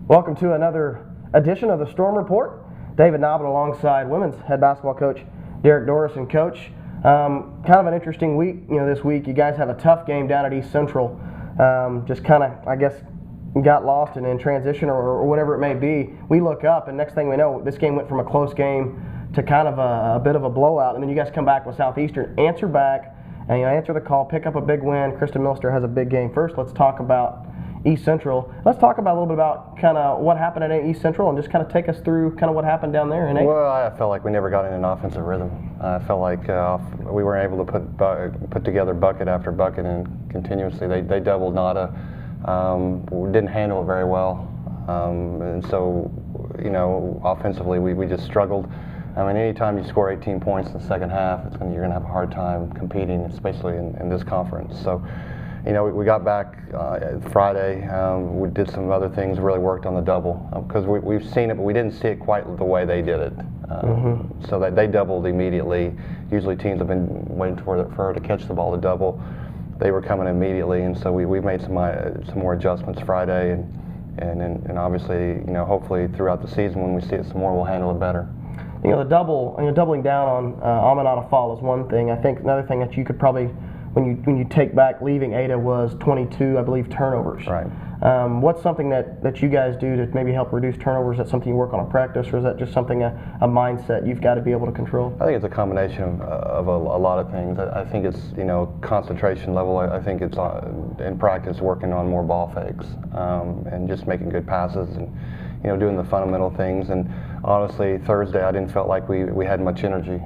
Welcome to another edition of the Storm Report. David Noblett alongside women's head basketball coach Garrett Dorris. And coach, kind of an interesting week. This week you guys have a tough game down at East Central. Just kind of, I guess, got lost in transition or whatever it may be. We look up, and next thing we know, this game went from a close game to kind of a bit of a blowout. And then you guys come back with Southeastern, answer back, and answer the call, pick up a big win. Kristen Milster has a big game. First, let's talk about East Central. Let's talk about a little bit about kind of what happened at East Central and just kind of take us through kind of what happened down there. Well, I felt like we never got in an offensive rhythm. I felt like we weren't able to put together bucket after bucket and continuously. They doubled Nada. We didn't handle it very well. And so, offensively we just struggled. I mean, anytime you score 18 points in the second half, you're going to have a hard time competing, especially in this conference. So, we got back Friday. We did some other things, really worked on the double because we've seen it, but we didn't see it quite the way they did it. So that they doubled immediately. Usually teams have been waiting for her to catch the ball to double. They were coming immediately, and so we made some more adjustments Friday, and obviously, hopefully throughout the season when we see it some more, we'll handle it better. The double, doubling down on Aminata Fall is one thing. I think another thing that you could probably, when you take back leaving Ada, was 22, I believe, turnovers. Right. What's something that you guys do to maybe help reduce turnovers? Is that something you work on in practice, or is that just something, a mindset you've got to be able to control? I think it's a combination of a lot of things. I think it's, concentration level. I think it's in practice working on more ball fakes and just making good passes and, doing the fundamental things. And honestly, Thursday I didn't felt like we had much energy.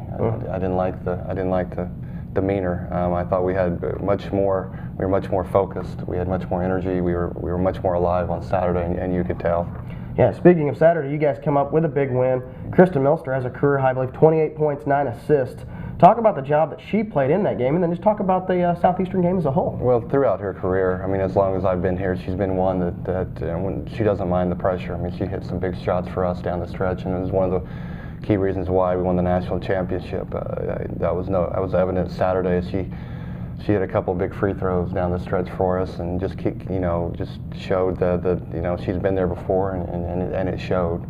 I didn't like the demeanor. I thought we had much more. We were much more focused. We had much more energy. We were much more alive on Saturday, and you could tell. Yeah. Speaking of Saturday, you guys come up with a big win. Kristen Milster has a career high, I believe, 28 points, 9 assists. Talk about the job that she played in that game, and then just talk about the Southeastern game as a whole. Well, throughout her career, I mean, as long as I've been here, she's been one that when she doesn't mind the pressure. I mean, she hit some big shots for us down the stretch, and it was one of the key reasons why we won the national championship. That was evident Saturday. She hit a couple of big free throws down the stretch for us, and just showed that she's been there before, and it showed.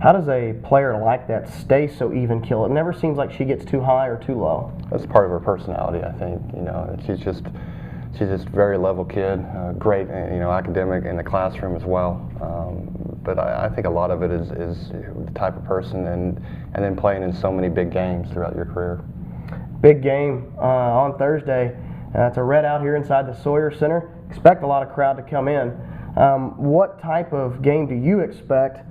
How does a player like that stay so even keel? It never seems like she gets too high or too low. That's part of her personality, I think. She's just a very level kid, great, academic in the classroom as well. But I think a lot of it is the type of person and then playing in so many big games throughout your career. Big game on Thursday. It's a red out here inside the Sawyer Center. Expect a lot of crowd to come in. What type of game do you expect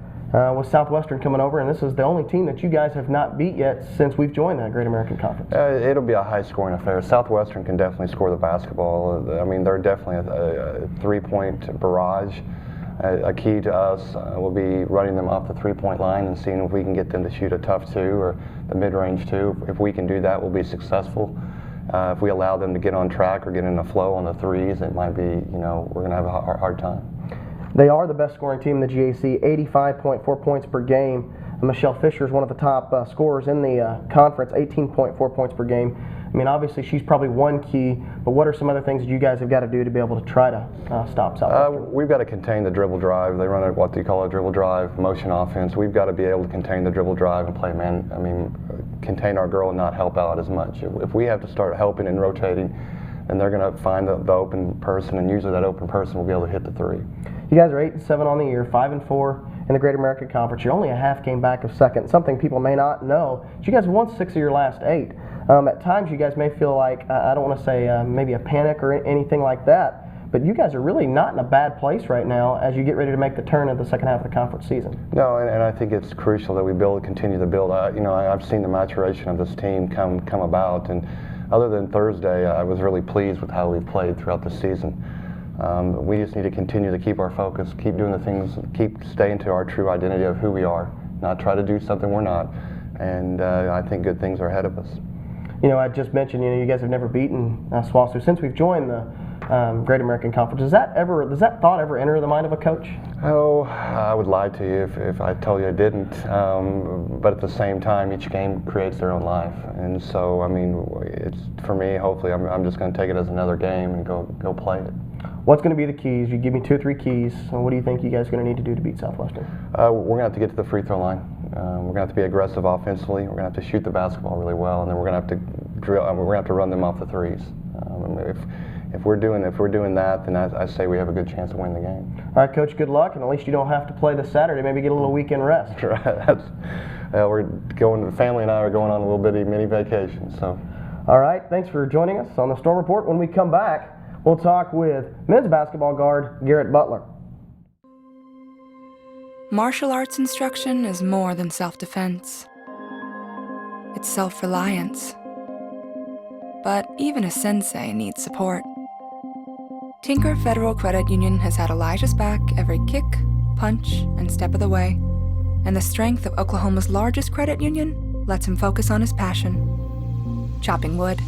with Southwestern coming over? And this is the only team that you guys have not beat yet since we've joined the Great American Conference. It'll be a high-scoring affair. Southwestern can definitely score the basketball. I mean, they're definitely a three-point barrage. A key to us will be running them off the three-point line and seeing if we can get them to shoot a tough two or the mid-range two. If we can do that, we'll be successful. If we allow them to get on track or get in a flow on the threes, it might be, we're going to have a hard time. They are the best scoring team in the GAC, 85.4 points per game. Michelle Fisher is one of the top scorers in the conference, 18.4 points per game. I mean, obviously, she's probably one key, but what are some other things that you guys have got to do to be able to try to stop Southwestern? We've got to contain the dribble drive. They run what they call a dribble drive, motion offense. We've got to be able to contain the dribble drive and play man. I mean, contain our girl and not help out as much. If we have to start helping and rotating, then they're going to find the open person, and usually that open person will be able to hit the three. You guys are 8-7 on the year, 5-4 in the Great American Conference. You're only a half game back of second. Something people may not know, you guys won 6 of your last 8. At times you guys may feel like, I don't want to say maybe a panic or anything like that, but you guys are really not in a bad place right now as you get ready to make the turn in the second half of the conference season. No, and I think it's crucial that we continue to build. I've seen the maturation of this team come about, and other than Thursday, I was really pleased with how we've played throughout the season. We just need to continue to keep our focus, keep doing the things, keep staying to our true identity of who we are, not try to do something we're not. And I think good things are ahead of us. I just mentioned, you guys have never beaten SWOSU since we've joined the Great American Conference. Does that thought ever enter the mind of a coach? Oh, I would lie to you if I told you I didn't. But at the same time, each game creates their own life, and so I mean, it's for me. Hopefully, I'm just going to take it as another game and go play it. What's going to be the keys? You give me 2 or 3 keys. And what do you think you guys are going to need to do to beat Southwestern? We're going to have to get to the free throw line. We're going to have to be aggressive offensively. We're going to have to shoot the basketball really well, and then we're going to have to drill. We're going to have to run them off the threes. If we're doing that, then I say we have a good chance of winning the game. All right, Coach. Good luck, and at least you don't have to play this Saturday. Maybe get a little weekend rest. Right. We're going. The family and I are going on a little bitty mini vacation. So. All right. Thanks for joining us on the Storm Report. When we come back, we'll talk with men's basketball guard Garrett Butler. Martial arts instruction is more than self-defense. It's self-reliance. But even a sensei needs support. Tinker Federal Credit Union has had Elijah's back every kick, punch, and step of the way. And the strength of Oklahoma's largest credit union lets him focus on his passion: chopping wood.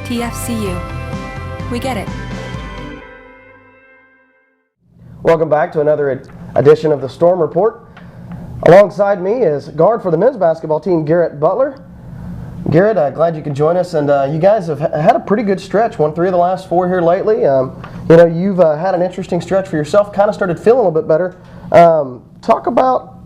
TFCU. We get it. Welcome back to another edition of the Storm Report. Alongside me is guard for the men's basketball team, Garrett Butler. Garrett, glad you could join us, and you guys have had a pretty good stretch. Won 3 of the last 4 here lately. You've had an interesting stretch for yourself. Kind of started feeling a little bit better. Talk about,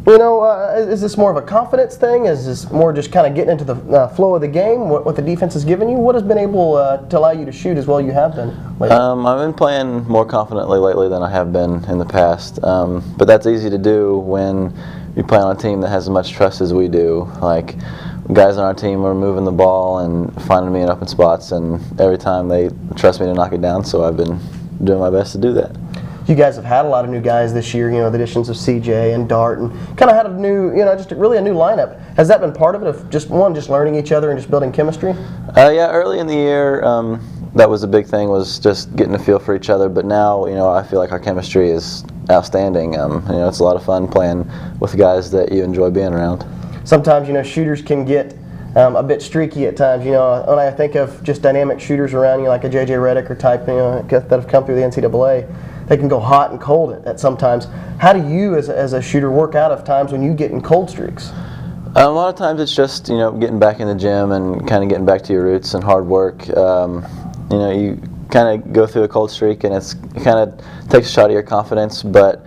is this more of a confidence thing? Is this more just kind of getting into the flow of the game? What the defense has given you? What has been able to allow you to shoot as well you have been lately? I've been playing more confidently lately than I have been in the past. But that's easy to do when you play on a team that has as much trust as we do. Like, guys on our team are moving the ball and finding me in open spots, and every time they trust me to knock it down, so I've been doing my best to do that. You guys have had a lot of new guys this year, the additions of CJ and Dart, and kind of had a new, just really a new lineup. Has that been part of it, of just learning each other and just building chemistry? Yeah, early in the year, that was a big thing, was just getting a feel for each other, but now, I feel like our chemistry is outstanding. It's a lot of fun playing with guys that you enjoy being around. Sometimes, shooters can get a bit streaky at times. When I think of just dynamic shooters around you, like a J.J. Redick or type, that have come through the NCAA, they can go hot and cold at sometimes. How do you, as a shooter, work out of times when you get in cold streaks? A lot of times it's just, getting back in the gym and kind of getting back to your roots and hard work. You kind of go through a cold streak and it kind of takes a shot of your confidence, but,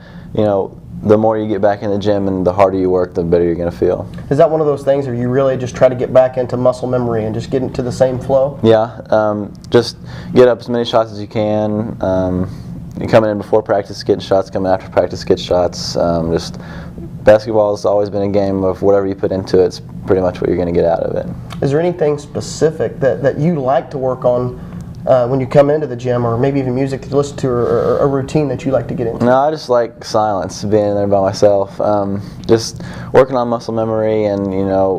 the more you get back in the gym and the harder you work, the better you're going to feel. Is that one of those things where you really just try to get back into muscle memory and just get into the same flow? Yeah, just get up as many shots as you can. You're coming in before practice, getting shots, coming after practice, get shots. Just basketball has always been a game of whatever you put into it, it's pretty much what you're going to get out of it. Is there anything specific that you like to work on when you come into the gym, or maybe even music to listen to, or a routine that you like to get into? No, I just like silence, being there by myself. Just working on muscle memory and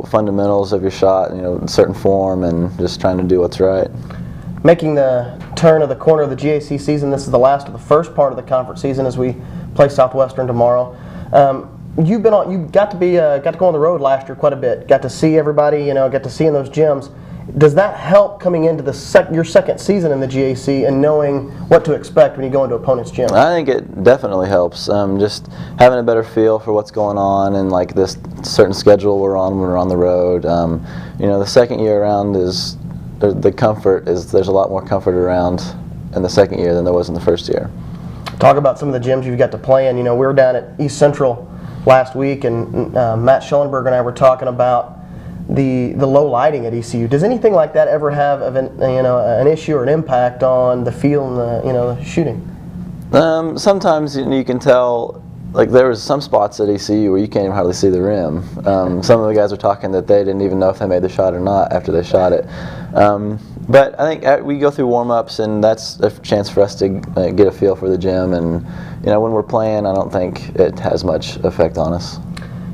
fundamentals of your shot, certain form, and just trying to do what's right. Making the turn of the corner of the GAC season, this is the last of the first part of the conference season as we play Southwestern tomorrow. You got to go on the road last year quite a bit. Got to see everybody, got to see in those gyms. Does that help coming into your second season in the GAC and knowing what to expect when you go into opponent's gym? I think it definitely helps. Just having a better feel for what's going on and like this certain schedule we're on when we're on the road. The second year around is the comfort is there's a lot more comfort around in the second year than there was in the first year. Talk about some of the gyms you've got to play in. We were down at East Central last week, and Matt Schellenberg and I were talking about the low lighting at ECU. Does anything like that ever have an issue or an impact on the feel and the shooting? Sometimes you can tell. Like, there was some spots at ECU where you can't even hardly see the rim. Some of the guys were talking that they didn't even know if they made the shot or not after they shot it. But I think we go through warm-ups, and that's a chance for us to get a feel for the gym. And when we're playing, I don't think it has much effect on us.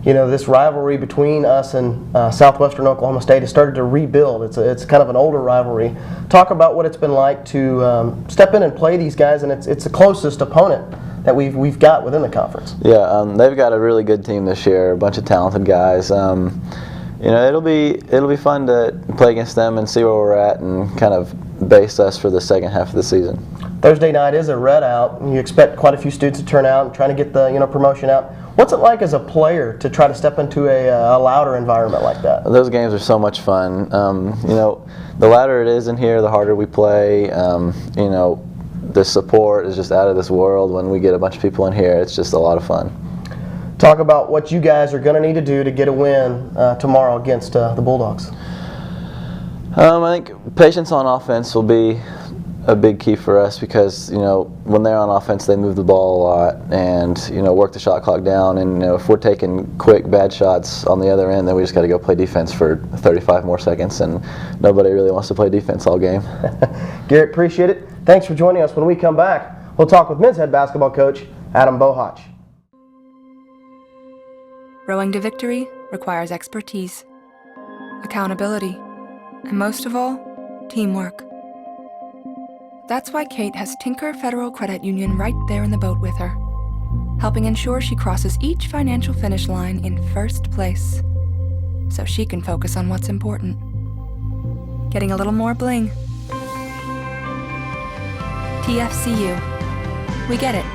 This rivalry between us and Southwestern Oklahoma State has started to rebuild. It's kind of an older rivalry. Talk about what it's been like to step in and play these guys, and it's the closest opponent that we've got within the conference. Yeah, they've got a really good team this year, a bunch of talented guys. It'll be fun to play against them and see where we're at and kind of base us for the second half of the season. Thursday night is a red out, and you expect quite a few students to turn out and trying to get the promotion out. What's it like as a player to try to step into a louder environment like that? Those games are so much fun. You know, the louder it is in here, the harder we play. You know, the support is just out of this world when we get a bunch of people in here. It's just a lot of fun. Talk about what you guys are going to need to do to get a win tomorrow against the Bulldogs. I think patience on offense will be a big key for us because, you know, when they're on offense, they move the ball a lot and, you know, work the shot clock down. And, you know, if we're taking quick, bad shots on the other end, then we just got to go play defense for 35 more seconds, and nobody really wants to play defense all game. Garrett, appreciate it. Thanks for joining us. When we come back, we'll talk with men's head basketball coach Adam Bohac. Rowing to victory requires expertise, accountability, and most of all, teamwork. That's why Kate has Tinker Federal Credit Union right there in the boat with her, helping ensure she crosses each financial finish line in first place, so she can focus on what's important. Getting a little more bling. TFCU. We get it.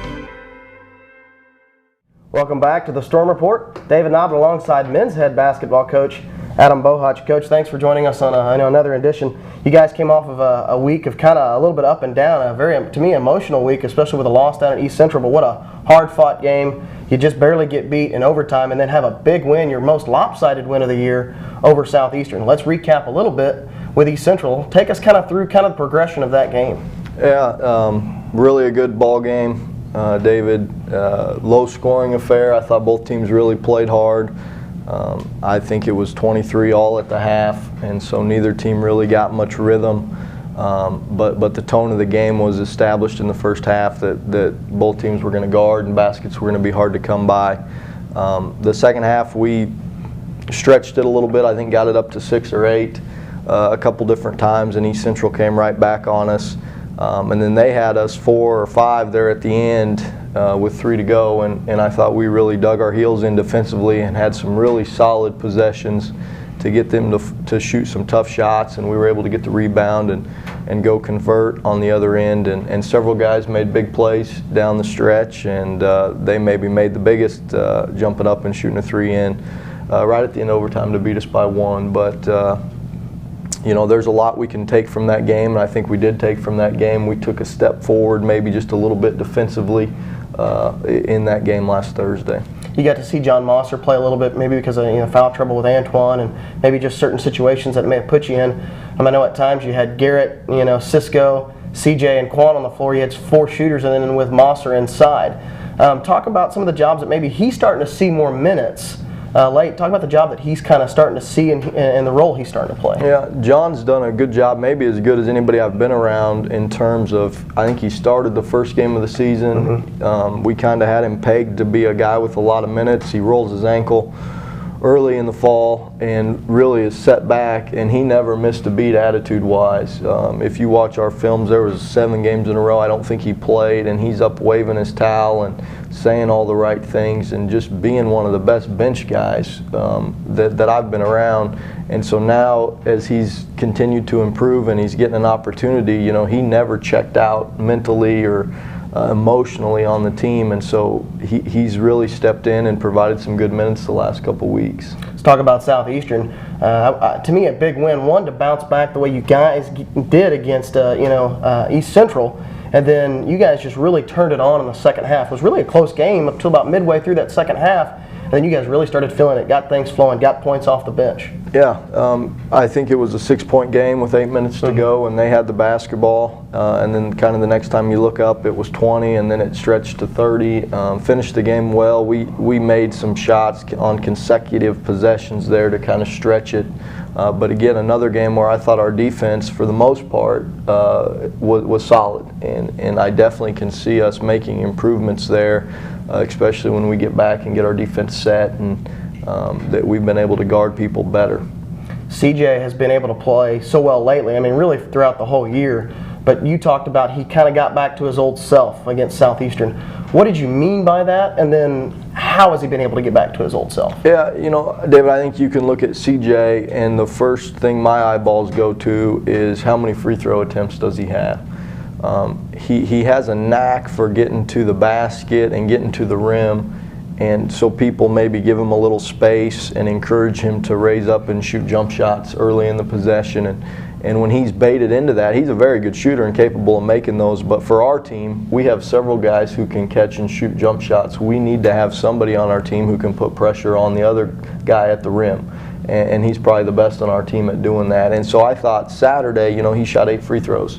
Welcome back to the Storm Report. David Noblett alongside men's head basketball coach Adam Bohac. Coach, thanks for joining us on another edition. You guys came off of a week of kind of a little bit up and down, a very, to me, emotional week, especially with a loss down at East Central, but what a hard-fought game. You just barely get beat in overtime and then have a big win, your most lopsided win of the year over Southeastern. Let's recap a little bit with East Central. Take us kind of through kind of the progression of that game. Yeah, really a good ball game, David. Low-scoring affair. I thought both teams really played hard. I think it was 23 all at the half, and so neither team really got much rhythm. But the tone of the game was established in the first half that both teams were going to guard and baskets were going to be hard to come by. The second half we stretched it a little bit. I think got it up to 6 or 8 a couple different times, and East Central came right back on us. And then they had us 4 or 5 there at the end with 3 to go, and I thought we really dug our heels in defensively and had some really solid possessions to get them to shoot some tough shots, and we were able to get the rebound and go convert on the other end, and several guys made big plays down the stretch, and they maybe made the biggest jumping up and shooting a 3 in right at the end of overtime to beat us by 1. But you know, there's a lot we can take from that game, and I think we did take from that game. We took a step forward, maybe just a little bit defensively in that game last Thursday. You got to see John Mosser play a little bit, maybe because of foul trouble with Antoine, and maybe just certain situations that may have put you in. I know at times you had Garrett, Cisco, CJ, and Quan on the floor. You had 4 shooters, and then with Mosser inside. Talk about some of the jobs that maybe he's starting to see more minutes. Talk about the job that he's kind of starting to see and the role he's starting to play. Yeah, John's done a good job, maybe as good as anybody I've been around in terms of, I think he started the first game of the season. Mm-hmm. We kind of had him pegged to be a guy with a lot of minutes. He rolls his ankle early in the fall and really is set back, and he never missed a beat attitude-wise. If you watch our films, there was 7 games in a row I don't think he played, and he's up waving his towel and saying all the right things and just being one of the best bench guys that I've been around. And so now as he's continued to improve and he's getting an opportunity, he never checked out mentally or emotionally on the team, and so he's really stepped in and provided some good minutes the last couple weeks. Let's talk about Southeastern. To me, a big win. One, to bounce back the way you guys did against East Central, and then you guys just really turned it on in the second half. It was really a close game up till about midway through that second half, and then you guys really started feeling it, got things flowing, got points off the bench. Yeah, I think it was a 6-point game with 8 minutes to go, and they had the basketball, and then kind of the next time you look up, it was 20, and then it stretched to 30. Finished the game well. We made some shots on consecutive possessions there to kind of stretch it. But again, another game where I thought our defense, for the most part, was solid, and I definitely can see us making improvements there, especially when we get back and get our defense set, and that we've been able to guard people better. CJ has been able to play so well lately, really throughout the whole year, but you talked about he kind of got back to his old self against Southeastern. What did you mean by that, and then how has he been able to get back to his old self? Yeah, David, I think you can look at CJ, and the first thing my eyeballs go to is how many free throw attempts does he have. He has a knack for getting to the basket and getting to the rim, And so people maybe give him a little space and encourage him to raise up and shoot jump shots early in the possession. And when he's baited into that, he's a very good shooter and capable of making those. But for our team, we have several guys who can catch and shoot jump shots. We need to have somebody on our team who can put pressure on the other guy at the rim. And he's probably the best on our team at doing that. And so I thought Saturday, he shot 8 free throws,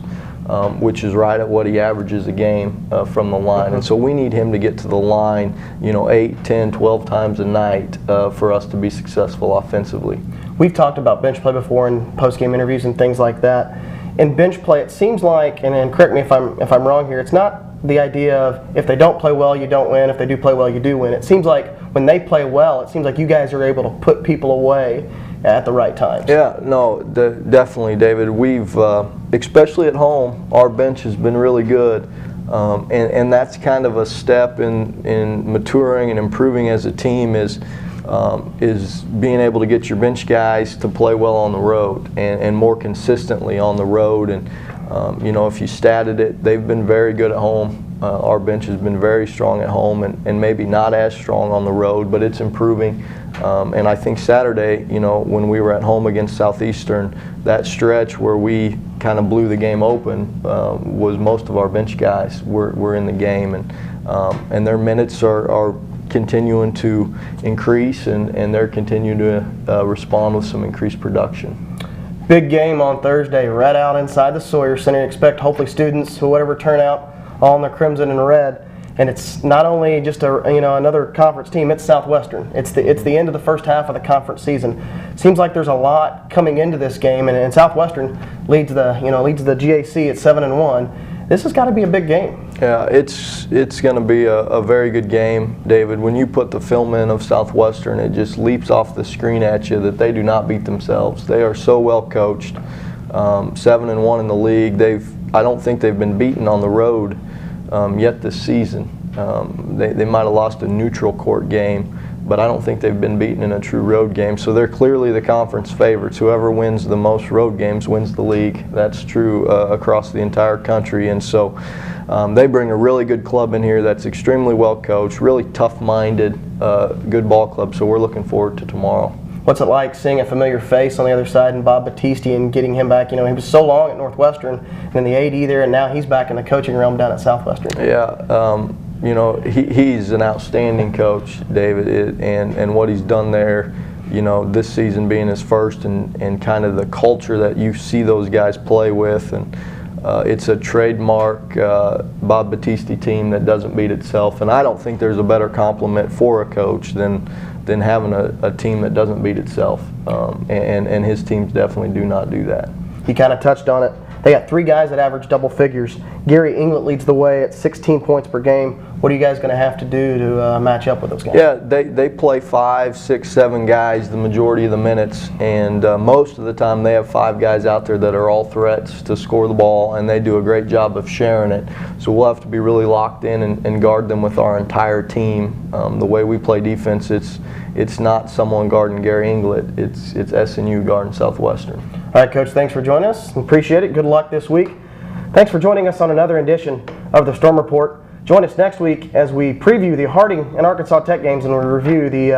which is right at what he averages a game from the line. And so we need him to get to the line, 8, 10, 12 times a night for us to be successful offensively. We've talked about bench play before in post-game interviews and things like that. In bench play, it seems like, and correct me if I'm wrong here, it's not the idea of if they don't play well, you don't win. If they do play well, you do win. It seems like when they play well, it seems like you guys are able to put people away at the right times. Yeah, no, definitely, David. We've, especially at home, our bench has been really good. And that's kind of a step in maturing and improving as a team is being able to get your bench guys to play well on the road and more consistently on the road. And if you statted it, they've been very good at home. Our bench has been very strong at home and maybe not as strong on the road, but it's improving. And I think Saturday, when we were at home against Southeastern, that stretch where we kind of blew the game open was most of our bench guys were in the game, and their minutes are continuing to increase, and they're continuing to respond with some increased production. Big game on Thursday, right out inside the Sawyer Center. Expect hopefully students who whatever turn out all in the crimson and red. And it's not only just another conference team. It's Southwestern. It's the end of the first half of the conference season. Seems like there's a lot coming into this game, and Southwestern leads the GAC at 7-1. This has got to be a big game. Yeah, it's going to be a very good game, David. When you put the film in of Southwestern, it just leaps off the screen at you that they do not beat themselves. They are so well coached. 7-1 in the league. I don't think they've been beaten on the road yet this season. They might have lost a neutral court game, but I don't think they've been beaten in a true road game. So they're clearly the conference favorites. Whoever wins the most road games wins the league. That's true across the entire country. And so they bring a really good club in here that's extremely well coached, really tough-minded, good ball club. So we're looking forward to tomorrow. What's it like seeing a familiar face on the other side and Bob Battisti and getting him back? He was so long at Northwestern and then the AD there, and now he's back in the coaching realm down at Southwestern. Yeah, he's an outstanding coach, David, and what he's done there, this season being his first, and kind of the culture that you see those guys play with, and it's a trademark Bob Battisti team that doesn't beat itself, and I don't think there's a better compliment for a coach than having a team that doesn't beat itself, and his teams definitely do not do that. He kind of touched on it. They got 3 guys that average double figures. Gary Inglett leads the way at 16 points per game. What are you guys going to have to do to match up with those guys? Yeah, they play 5, 6, 7 guys the majority of the minutes, and most of the time they have 5 guys out there that are all threats to score the ball, and they do a great job of sharing it. So we'll have to be really locked in and guard them with our entire team. The way we play defense, it's not someone guarding Gary Inglett, it's SNU guarding Southwestern. All right, Coach, thanks for joining us. Appreciate it. Good luck this week. Thanks for joining us on another edition of the Storm Report. Join us next week as we preview the Harding and Arkansas Tech games and we review the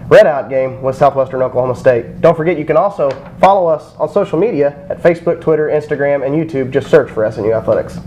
Redout game with Southwestern Oklahoma State. Don't forget, you can also follow us on social media at Facebook, Twitter, Instagram, and YouTube. Just search for SNU Athletics.